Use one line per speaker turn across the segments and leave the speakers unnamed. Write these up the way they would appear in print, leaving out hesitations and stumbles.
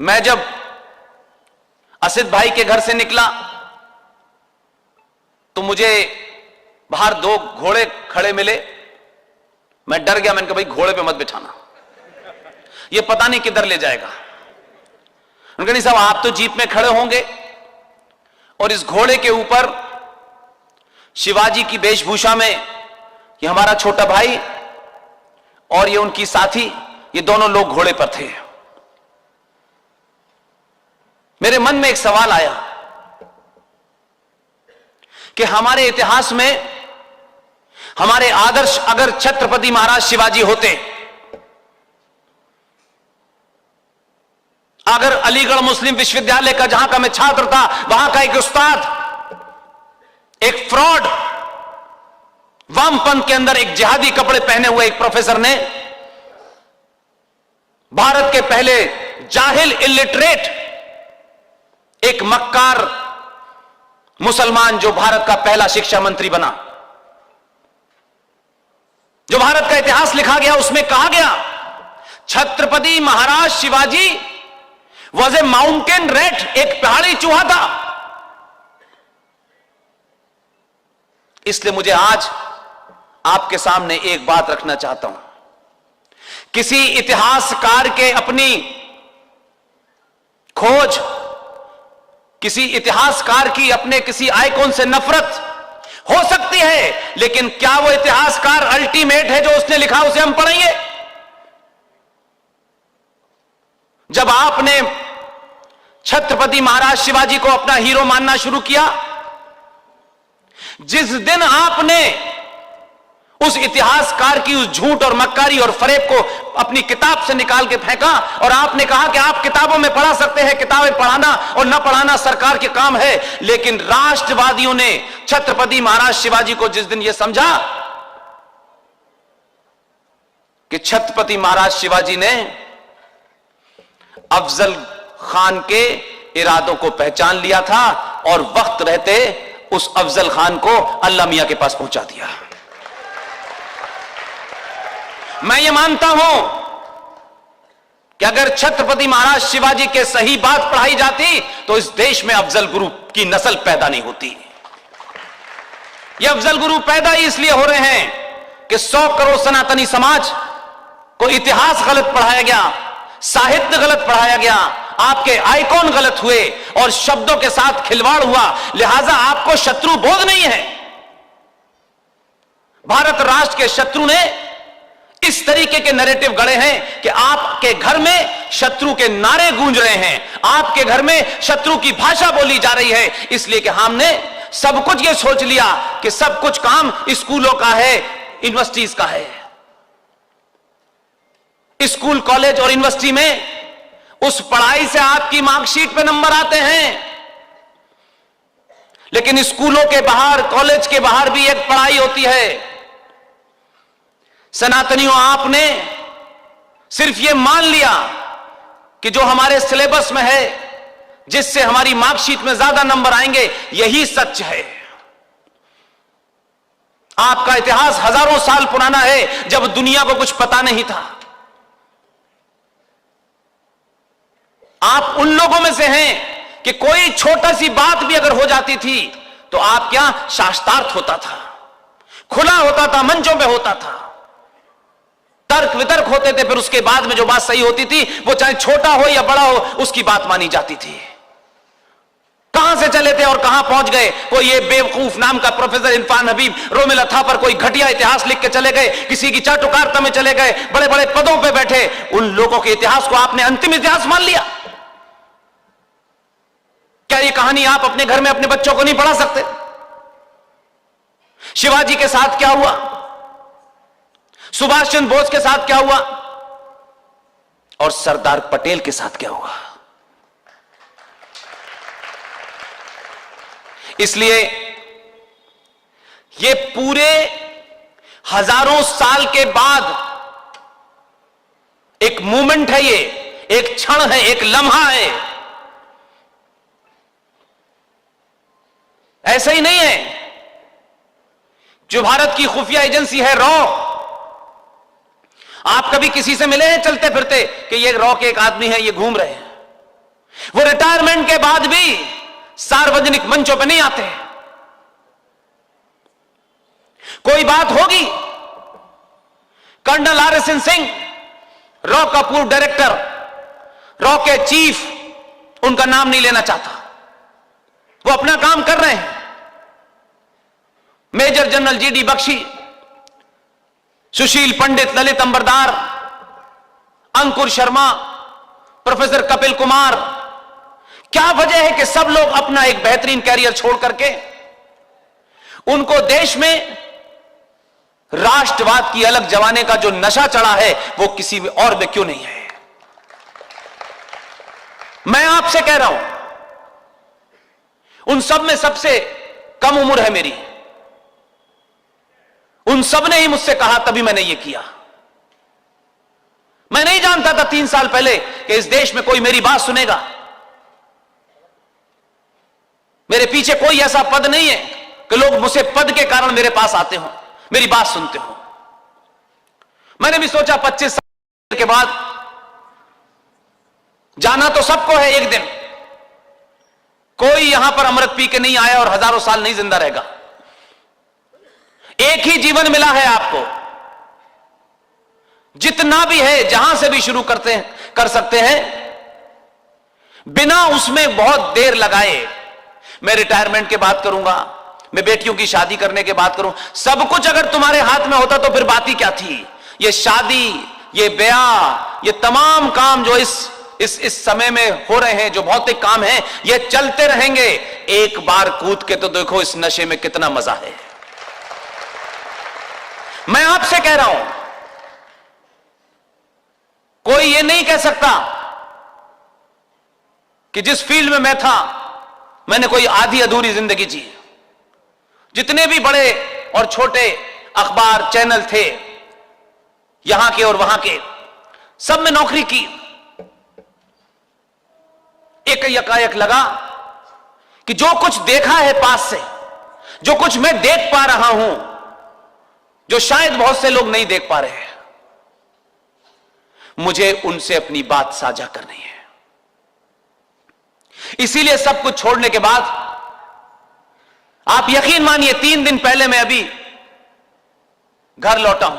मैं जब असित भाई के घर से निकला तो मुझे बाहर दो घोड़े खड़े मिले। मैं डर गया। मैंने कहा भाई घोड़े पे मत बिठाना, ये पता नहीं किधर ले जाएगा। उन्होंने कहा नहीं साहब, आप तो जीप में खड़े होंगे और इस घोड़े के ऊपर शिवाजी की वेशभूषा में ये हमारा छोटा भाई और ये उनकी साथी, ये दोनों लोग घोड़े पर थे। मेरे मन में एक सवाल आया कि हमारे इतिहास में हमारे आदर्श अगर छत्रपति महाराज शिवाजी होते, अगर अलीगढ़ मुस्लिम विश्वविद्यालय का जहां का मैं छात्र था, वहां का एक उस्ताद, एक फ्रॉड, वामपंथ के अंदर एक जिहादी कपड़े पहने हुए एक प्रोफेसर ने भारत के पहले जाहिल इलिटरेट एक मक्कार मुसलमान जो भारत का पहला शिक्षा मंत्री बना, जो भारत का इतिहास लिखा गया, उसमें कहा गया Chhatrapati Maharaj Shivaji was a mountain rat, एक पहाड़ी चूहा था। इसलिए मुझे आज आपके सामने एक बात रखना चाहता हूं। किसी इतिहासकार के अपनी खोज, किसी इतिहासकार की अपने किसी आइकॉन से नफरत हो सकती है, लेकिन क्या वो इतिहासकार अल्टीमेट है? जो उसने लिखा उसे हम पढ़ेंगे? जब आपने छत्रपति महाराज शिवाजी को अपना हीरो मानना शुरू किया, जिस दिन आपने उस इतिहासकार की उस झूठ और मक्कारी और फरेब को अपनी किताब से निकाल के फेंका और आपने कहा कि आप किताबों में पढ़ा सकते हैं, किताबें पढ़ाना और न पढ़ाना सरकार के काम है, लेकिन राष्ट्रवादियों ने छत्रपति महाराज शिवाजी को जिस दिन यह समझा कि छत्रपति महाराज शिवाजी ने अफजल खान के इरादों को पहचान लिया था और वक्त रहते उस अफजल खान को अल्लाह मियां के पास पहुंचा दिया। मैं ये मानता हूं कि अगर छत्रपति महाराज शिवाजी के सही बात पढ़ाई जाती तो इस देश में अफजल गुरु की नस्ल पैदा नहीं होती। ये अफजल गुरु पैदा ही इसलिए हो रहे हैं कि 100 करोड़ सनातनी समाज को इतिहास गलत पढ़ाया गया, साहित्य गलत पढ़ाया गया, आपके आइकॉन गलत हुए और शब्दों के साथ खिलवाड़ हुआ, लिहाजा आपको शत्रु बोध नहीं है। भारत राष्ट्र के शत्रु ने इस तरीके के नैरेटिव गढ़े हैं कि आपके घर में शत्रु के नारे गूंज रहे हैं, आपके घर में शत्रु की भाषा बोली जा रही है, इसलिए कि हमने सब कुछ ये सोच लिया कि सब कुछ काम स्कूलों का है, यूनिवर्सिटीज का है। स्कूल, कॉलेज और यूनिवर्सिटी में उस पढ़ाई से आपकी मार्कशीट पे नंबर आते हैं, लेकिन स्कूलों के बाहर, कॉलेज के बाहर भी एक पढ़ाई होती है। सनातनियों, आपने सिर्फ ये मान लिया कि जो हमारे सिलेबस में है, जिससे हमारी मार्कशीट में ज्यादा नंबर आएंगे, यही सच है। आपका इतिहास हजारों साल पुराना है, जब दुनिया को कुछ पता नहीं था। आप उन लोगों में से हैं कि कोई छोटा सी बात भी अगर हो जाती थी तो आप क्या, शास्त्रार्थ होता था, खुला होता था, मंचों पे होता था, तर्क वितर्क होते थे, फिर उसके बाद में जो बात सही होती थी वो चाहे छोटा हो या बड़ा हो उसकी बात मानी जाती थी। कहां से चले थे और कहां पहुंच गए? कोई ये बेवकूफ नाम का प्रोफेसर इरफान हबीब रोमिल अथा पर कोई घटिया इतिहास लिख के चले गए, किसी की चाटुकारिता में चले गए, बड़े बड़े पदों पे बैठे, उन लोगों के इतिहास को आपने अंतिम इतिहास मान लिया। क्या ये कहानी आप अपने घर में अपने बच्चों को नहीं पढ़ा सकते? शिवाजी के साथ क्या हुआ, सुभाष चंद्र बोस के साथ क्या हुआ और सरदार पटेल के साथ क्या हुआ? इसलिए ये पूरे हजारों साल के बाद एक मूवमेंट है, ये एक क्षण है, एक लम्हा है। ऐसा ही नहीं है। जो भारत की खुफिया एजेंसी है रॉ, आप कभी किसी से मिले हैं चलते फिरते कि ये रॉ के एक आदमी है, ये घूम रहे हैं? वो रिटायरमेंट के बाद भी सार्वजनिक मंचों पर नहीं आते। कोई बात होगी, कर्नल RSN सिंह, रॉ का पूर्व डायरेक्टर, रॉ के चीफ, उनका नाम नहीं लेना चाहता, वो अपना काम कर रहे हैं। मेजर जनरल GD बख्शी, सुशील पंडित, ललित अंबरदार, अंकुर शर्मा, प्रोफेसर कपिल कुमार, क्या वजह है कि सब लोग अपना एक बेहतरीन कैरियर छोड़ करके, उनको देश में राष्ट्रवाद की अलग जमाने का जो नशा चढ़ा है वो किसी और में क्यों नहीं है? मैं आपसे कह रहा हूं, उन सब में सबसे कम उम्र है मेरी, उन सब ने ही मुझसे कहा, तभी मैंने ये किया। मैं नहीं जानता था 3 साल पहले कि इस देश में कोई मेरी बात सुनेगा। मेरे पीछे कोई ऐसा पद नहीं है कि लोग मुझसे पद के कारण मेरे पास आते हो, मेरी बात सुनते हो। मैंने भी सोचा 25 साल के बाद जाना तो सबको है एक दिन, कोई यहां पर अमृत पी के नहीं आया और हजारों साल नहीं जिंदा रहेगा। एक ही जीवन मिला है आपको, जितना भी है जहां से भी शुरू कर सकते हैं, बिना उसमें बहुत देर लगाए। मैं रिटायरमेंट की बात करूंगा, मैं बेटियों की शादी करने की बात करूं, सब कुछ अगर तुम्हारे हाथ में होता तो फिर बात ही क्या थी? ये शादी, ये ब्याह, ये तमाम काम जो इस समय में हो रहे हैं, जो भौतिक काम हैं, ये चलते रहेंगे। एक बार कूद के तो देखो इस नशे में कितना मजा है। मैं आपसे कह रहा हूं, कोई ये नहीं कह सकता कि जिस फील्ड में मैं था मैंने कोई आधी अधूरी जिंदगी जी। जितने भी बड़े और छोटे अखबार चैनल थे, यहां के और वहां के, सब में नौकरी की। एक यकायक लगा कि जो कुछ देखा है पास से, जो कुछ मैं देख पा रहा हूं, जो शायद बहुत से लोग नहीं देख पा रहे हैं, मुझे उनसे अपनी बात साझा करनी है। इसीलिए सब कुछ छोड़ने के बाद, आप यकीन मानिए 3 दिन पहले मैं अभी घर लौटा हूं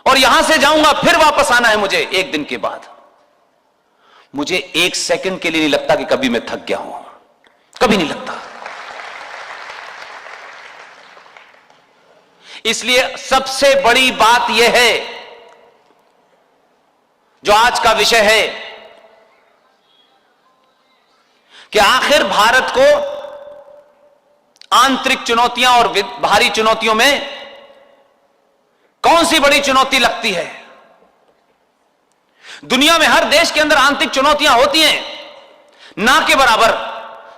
और यहां से जाऊंगा, फिर वापस आना है मुझे 1 दिन के बाद। मुझे 1 सेकंड के लिए नहीं लगता कि कभी मैं थक गया हूं, कभी नहीं लगता। इसलिए सबसे बड़ी बात यह है, जो आज का विषय है, कि आखिर भारत को आंतरिक चुनौतियां और बाहरी चुनौतियों में कौन सी बड़ी चुनौती लगती है? दुनिया में हर देश के अंदर आंतरिक चुनौतियां होती हैं, ना के बराबर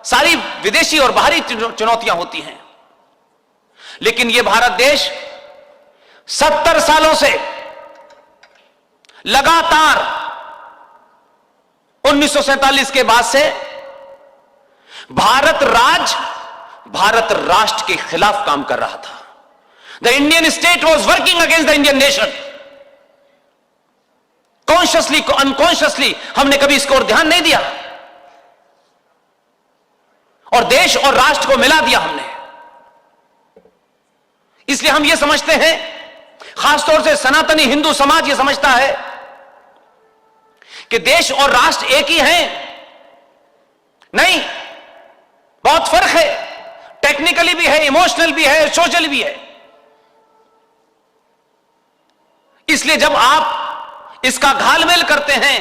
सारी विदेशी और बाहरी चुनौतियां होती हैं। लेकिन यह भारत देश 70 सालों से लगातार 1947 के बाद से भारत राष्ट्र के खिलाफ काम कर रहा था। The Indian state was working against the Indian nation. Consciously को अनकॉन्शियसली हमने कभी इसको और ध्यान नहीं दिया, और देश और राष्ट्र को मिला दिया हमने। इसलिए हम ये समझते हैं, खासतौर से सनातनी हिंदू समाज ये समझता है कि देश और राष्ट्र एक ही हैं। नहीं, बहुत फर्क है। टेक्निकली भी है, इमोशनल भी है, सोशल भी है। इसलिए जब आप इसका घालमेल करते हैं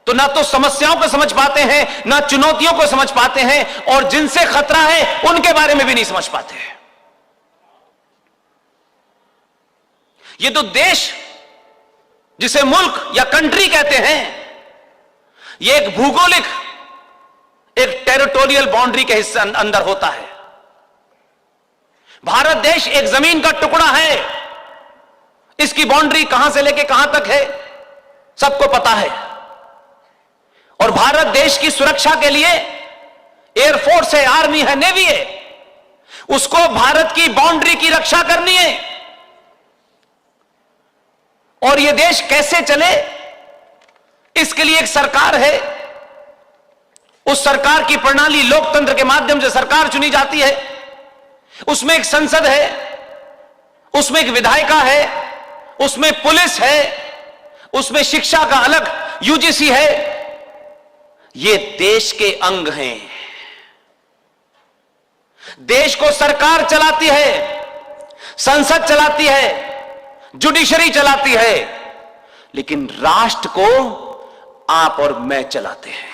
तो ना तो समस्याओं को समझ पाते हैं, ना चुनौतियों को समझ पाते हैं, और जिनसे खतरा है उनके बारे में भी नहीं समझ पाते हैं। ये तो देश, जिसे मुल्क या कंट्री कहते हैं, ये एक भूगोलिक, एक टेरिटोरियल बाउंड्री के हिस्से अंदर होता है। भारत देश एक जमीन का टुकड़ा है। इसकी बाउंड्री कहां से लेके कहां तक है सबको पता है। और भारत देश की सुरक्षा के लिए एयरफोर्स है, आर्मी है, नेवी है। उसको भारत की बाउंड्री की रक्षा करनी है। और यह देश कैसे चले, इस के लिए एक सरकार है, उस सरकार की प्रणाली लोकतंत्र के माध्यम से सरकार चुनी जाती है, उसमें एक संसद है, उसमें एक विधायिका है, उसमें पुलिस है, उसमें शिक्षा का अलग यूजीसी है। ये देश के अंग हैं। देश को सरकार चलाती है, संसद चलाती है, जुडिशरी चलाती है, लेकिन राष्ट्र को आप और मैं चलाते हैं।